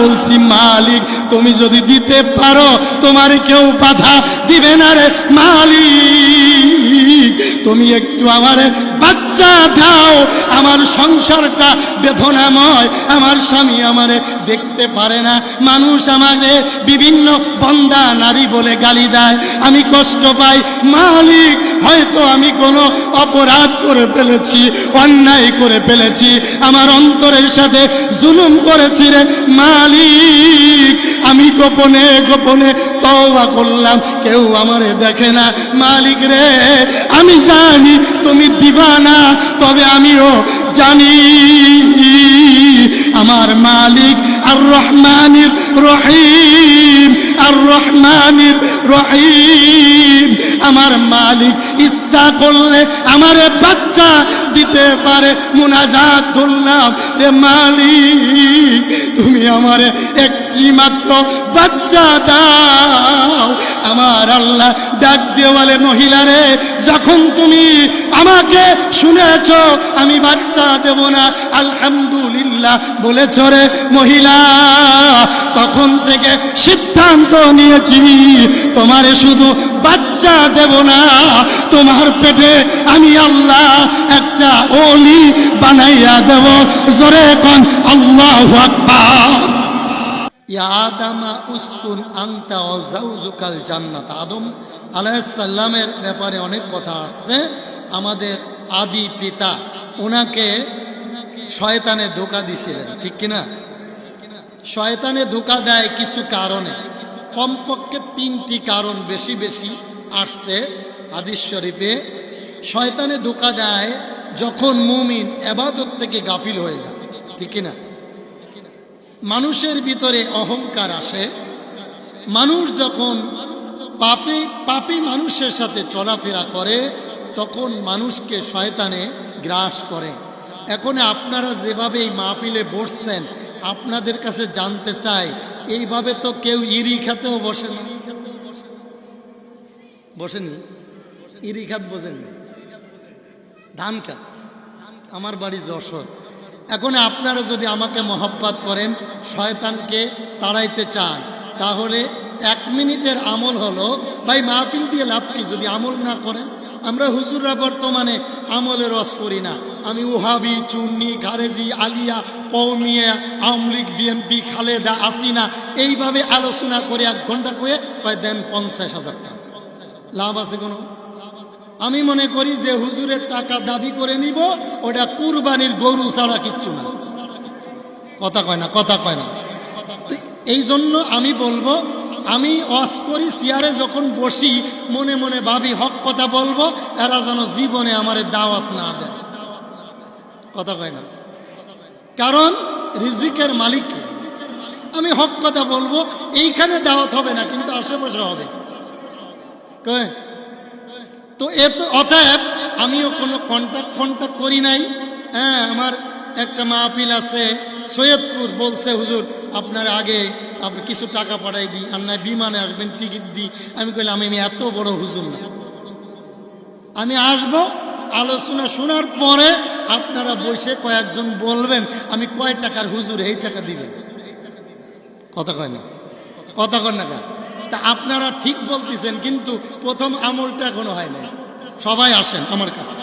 বলছি মালিক তুমি যদি দিতে পারো তোমার কেউ বাধা দিবে না রে মালিক, তুমি একটু আমারে বাচ্চা দাও, আমার সংসারটা বেদনাময়, আমার স্বামী আমারে দেখতে পারে না, মানুষ আমাকে বিভিন্ন বন্দা নারী বলে গালি দেয়, আমি কষ্ট পাই মালিক, হয়তো আমি কোনো অপরাধ করে ফেলেছি, অন্যায় করে ফেলেছি, আমার অন্তরের সাথে জুলুম করেছি রে মালিক, আমি গোপনে গোপনে তওবা করলাম, কেউ আমারে দেখে না মালিক রে, আমি জানি তুমি দিবা না, তবে আমিও জানি আমার মালিক আর রহমানির রহিম, আর রহমানির রহিম, আমার মালিক ইচ্ছা করলে আমারে বাচ্চা দিতে পারে। মুনাজাত ধরলাম রে মালিক তুমি আমারে একটি মাত্র বাচ্চা দাও। আমার আল্লাহ ডাক দিয়ে বলে মহিলা রে, যখন তুমি আমাকে শুনেছ আমি বাচ্চা দেব না আলহামদুলিল্লাহ বলেছ রে মহিলা, তখন থেকে সিদ্ধান্ত নিয়েছি তোমারে শুধু বাচ্চা দেব না, তোমার পেটে আমি আল্লাহ একটা ওলি বানাইয়া দেব। জোরে কোন আল্লাহু আকবার। ইয়া আদামা উসকুন আনতা ওয়া যাওজুকাল জান্নাত। আদম আলাইহিস সালামের ব্যাপারে অনেক কথা আসছে। আমাদের আদি পিতা ওনাকে শয়তানে ধোঁকা দিছিলেন, ঠিক কিনা? শয়তানে ধোঁকা দেয় কিছু কারণে, কমপক্ষে 3টি কারণ বেশি বেশি আসছে হাদিস শরীফে। শয়তানে ধোঁকা দেয় যখন মুমিন ইবাদত থেকে গাফিল হয়ে যায়, ঠিক কিনা? মানুষের ভিতরে অহংকার আসে, মানুষ যখন পাপী মানুষের সাথে চলাফেরা করে তখন মানুষকে শয়তানে গ্রাস করে। এখন আপনারা যেভাবে এই মাহফিলে বসছেন, আপনাদের কাছে জানতে চাই, এইভাবে তো কেউ ইরি খাতেও বসে না, বসেনি? ইরি খাত বোঝেননি? ধান খাত। আমার বাড়ি যশোর। এখন আপনারা যদি আমাকে মহব্বত করেন, শয়তানকে তাড়াইতে চান, তাহলে 1 মিনিটের আমল হলো, ভাই মাহফিল দিয়ে লাভ কি যদি আমল না করেন? আমরা হুজুররা বর্তমানে আমলের রস করি না, আমি ওহাবি, চুন্নি, খারেজি, আলিয়া, কওমিয়া, আওয়ামী লীগ, বিএনপি, খালেদা, আসিনা, এইভাবে আলোচনা করে 1 ঘন্টা করে কয় দেন 50,000 টাকা। লাভ আছে কোনো? আমি মনে করি যে হুজুরের টাকা দাবি করে নিব, ওটা কুরবানির গরু ছাড়া কিচ্ছু না। কথা কয় না, কথা কয় না। তো এই জন্য আমি বলবো, আমি ওয়াজ করি, চেয়ারে যখন বসি মনে মনে ভাবি হক কথা বলবো, এরা যেন জীবনে আমারে দাওয়াত না দেয়। কথা কয় না, কারণ রিজিকের মালিক আমি হক কথা বলবো, এইখানে দাওয়াত হবে না কিন্তু আশেপাশে হবে। কয় তো অতএব আমিও কোনো কন্ট্যাক্ট করি নাই। হ্যাঁ, আমার একটা মাহফিল আছে সৈয়দপুর, বলছে হুজুর আপনার আগে আপনি কিছু টাকা পাঠাই দিই, আর না বিমানে আসবেন টিকিট দিই। আমি কইলাম আমি এত বড় হুজুর না, আমি আসবো, আলোচনা শোনার পরে আপনারা বসে কয়েকজন বলবেন আমি কয় টাকার হুজুর, এই টাকা দিবেন। কথা কয় না, কথা কয় না। তা আপনারা ঠিক বলতেছেন, কিন্তু প্রথম আমলটা এখনো হয় না। সবাই আসেন আমার কাছে,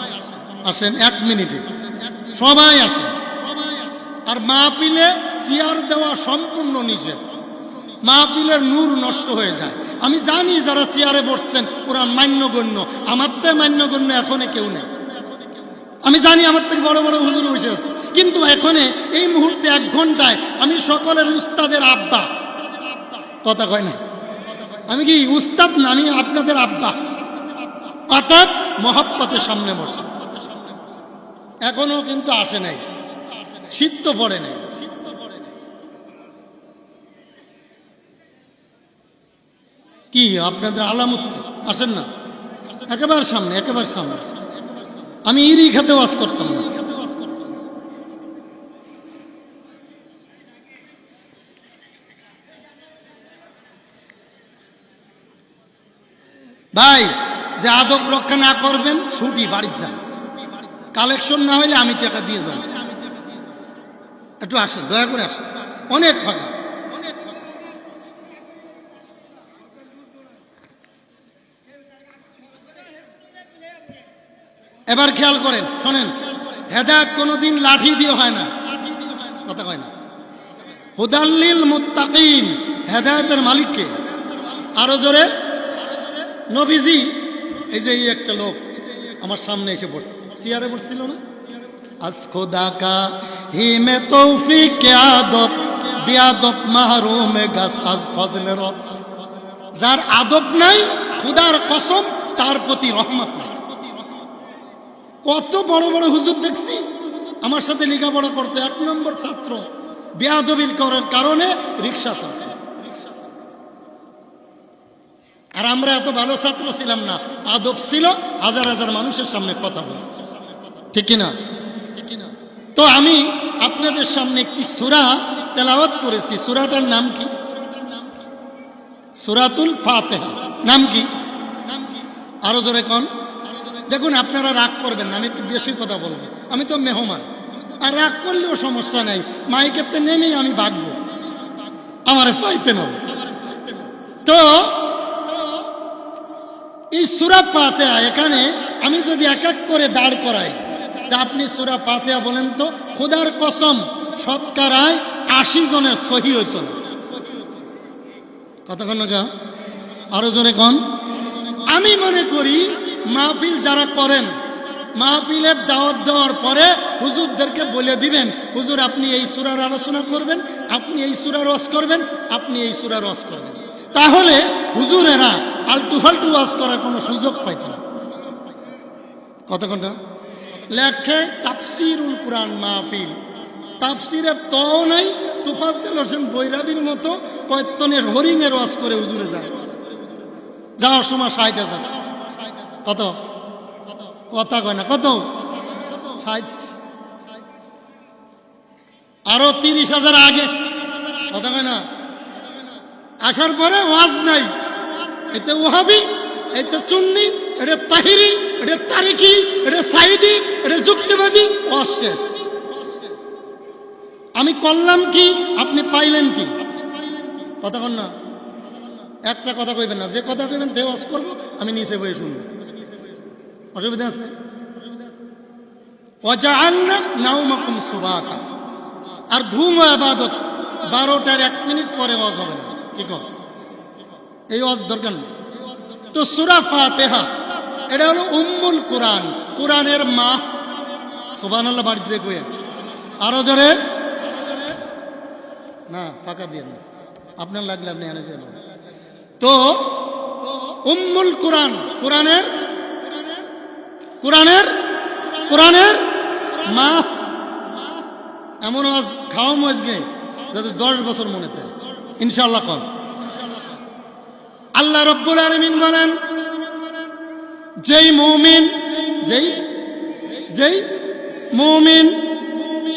আসেন 1 মিনিটে সবাই আসেন। আর মাহফিলে চেয়ার দেওয়া সম্পূর্ণ নিষেধ, মাহফিলের নূর নষ্ট হয়ে যায়। আমি জানি যারা চেয়ারে বসছেন ওরা মান্যগণ্য, আমার তো মান্যগণ্য এখনে কেউ নেই। আমি জানি আমার থেকে বড় বড় হুজুর বসে আছে, কিন্তু এখনে এই মুহূর্তে 1 ঘন্টায় আমি সকলের উস্তাদের আব্বা। কথা কয় না, আমি কি উস্তাদ না, আমি আপনাদের আব্বা। অর্থাৎ মহব্বতের সামনে বসে, এখনো কিন্তু আসে নাই, শীত তো পড়ে নাই। কি আপনাদের আলামত আসেন না? একেবারে সামনে, একেবারে সামনে। আমি ইরি খাতে ওয়াজ করতাম না। ভাই, যে আদব রক্ষা না করবেন ছুটি, বাড়ি যান। কালেকশন না হইলে আমি টাকা দিয়ে যাব। একটু আসেন, দয়া করে আসেন, অনেক হয়। এবার খেয়াল করেন, শোনেন, হেদায়েত কোনোদিন লাঠি দিয়ে হয় না, কথা কয় না। হুদাল্লিল মুত্তাকিন, হেদায়েতের মালিককে আরো জোরে নবীজি। এই যে এই একটা লোক আমার সামনে এসে বসছে, চেয়ারে বসছিল না, আজ খোদা কা হি মে তৌফিক কে আদব বিয়াদব মাহরুম গাছ আজ ফজলে রব। যার আদব নাই, খোদার কসম তার প্রতি রহমত নাই। কত বড় বড় হুজুর দেখছি আমার সাথে লেখাপড়া করতে, 1 নম্বর ছাত্র, বেয়াদবির করার কারণে রিক্সা চালায়। আর আমরা এত ভালো ছাত্র ছিলাম না, আদব ছিল, হাজার হাজার মানুষের সামনে কথা বলে, ঠিক কিনা? তো আমি আপনাদের সামনে একটি সূরা তেলাওয়াত করেছি। সূরাটার নাম কি? সূরাতুল ফাতিহা। নাম কি? আরো জোরে কোন? দেখুন, আপনারা রাগ করবেন না, আমি একটু বেশি কথা বলবো, আমি তো মেহমান, আর রাগ করলেও সমস্যা নাই, মাইকেতে নেমেই আমি ভাগবো, আমার পাইতে নয়। তো এই সূরা ফাতিহা, এখানে আমি যদি এক এক করে দাঁড় করাই যে আপনি সূরা ফাতিহা বলেন, তো খোদার কসম শতকরায় 80 জনের সহি হইত না। কতক্ষণ না? আরো জোরে কোন? আমি মনে করি মাহফিল যারা করেন, মাহফিলের দাওয়াত দেওয়ার পরে হুজুরদেরকে বলে দিবেন, হুজুর আপনি এই সূরার আলোচনা করবেন, আপনি এই সূরার ওয়াজ করবেন, আপনি এই সূরার ওয়াজ করবেন। তাহলে হুজুরেরা আলটু ফালটু ওয়াজ করার কোনো সুযোগ পাইত না। কতক্ষণ লেখে তাফসিরুল কোরআন মাহফিল, তাফসিরের তও নাই, তুফাজ্জল হোসেন বৈরাবীর মতো কয়েকজনের হরিংয়ের ওয়াজ করে হুজুরে যায়, যাওয়ার সময় 60,000। কত? কথা কয় না, কত? 60। আরো 30,000 আগে, কথা কয় না। আসার পরে ওয়াজ নাই, এতে ওহাবি, এতে চুন্নি, এটা তাহিরি, এটা তারিকি, এটা সাইদি, এটা যুক্তিবাদী, ওয়াজ শেষ। আমি করলাম কি, আপনি পাইলেন কি? কথা কন না, একটা কথা কইবেন না, যে কথা কইবেন তে ওয়াজ করবো, আমি নিচে বসে শুনবো, অসুবিধা আছে? ওয়াজআলনা নাওমাকুম সুবাতা, আর ঘুম ও ইবাদত 12টার 1 মিনিট পরে ওয়াজ হবে না, কি কর? এই ওয়াজ দরকার নেই। তো সূরা ফাতিহা এটা হলো উম্মুল কোরআন, কোরআনের মা। সুবহানাল্লাহ বাড়ি যে কইেন, আরো জোরে না, ফাঁকা দিয়ে না, আপনার লাগলে আপনি এনে যাবেন। তো উম্মুল কোরআন, কোরআনের কোরআনের কোরআনের মা। এমন ওয়াজ খাওয়া মজগে যাতে 10 বছর মনে থাকে ইনশাআল্লাহ। কোন আল্লাহ রাব্বুল আলামিন বলেন, যেই মুমিন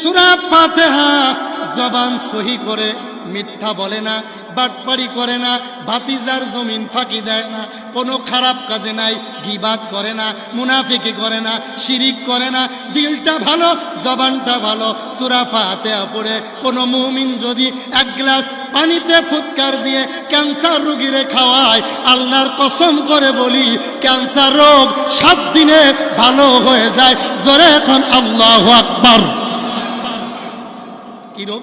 সূরা ফাতিহা জবান সহি করে, মিথ্যা বলে না, বাটপাড়ি করে না, ভাতিজার জমিন ফাঁকি দেয় না, কোনো খারাপ কাজে নাই, গীবাত করে না, মুনাফিকি করে না, শিরিক করে না, দিলটা ভালো, জবানটা ভালো, সূরা ফাতিহা পড়ে কোনো মুমিন যদি 1 গ্লাস পানিতে ফুৎকার দিয়ে ক্যান্সার রোগীরে খাওয়ায়, আল্লাহর কসম করে বলি ক্যান্সার রোগ 7 দিনে ভালো হয়ে যায়। জোরে এখন আল্লাহু আকবার। কি রোগ?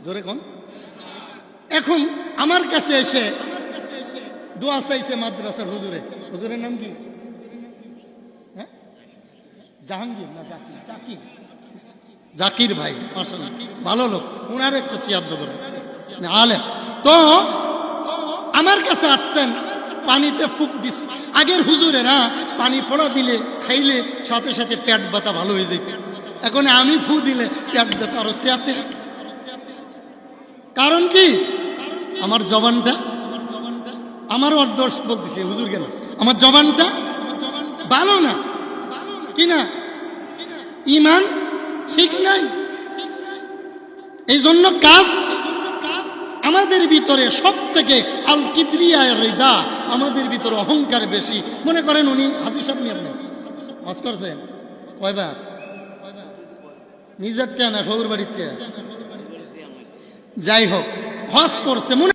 জোরে কোন? এখন আমার কাছে এসে দোয়া চাইছে মাদ্রাসার হুজুরে, হুজুরের নাম কি? হ্যাঁ, জাহাঙ্গীর না জাকির? জাকির, জাকির ভাই, মাশাআল্লাহ ভালো লোক, ওনার একটা চেয়ার ধরেছে, আলেম। তো আমার কাছে আসছেন, পানিতে ফুক দিস। আগের হুজুরেরা পানি পড়া দিলে খাইলে সাথে সাথে পেট ব্যথা ভালো হয়ে যেত, এখন আমি ফু দিলে পেট ব্যথা আরো চেয়াতে। কারণ কি? আমার জবানটা, আমার দোষ বলতেছে হুজুর কেন, আমার জবানটা ভালো না, কি না, ঈমান ঠিক নাই। এই জন্য কাজ আমাদের ভিতরে সব থেকে আল কিবরিয়া রিদা, আমাদের ভিতরে অহংকার বেশি। মনে করেন উনি হাজি সাহেব নিয়ে আপনি হজ করছেন কয়বার? নিজের টেয়া না শ্বশুর বাড়ির টেয়া, যাই হোক হজ করছে, মনে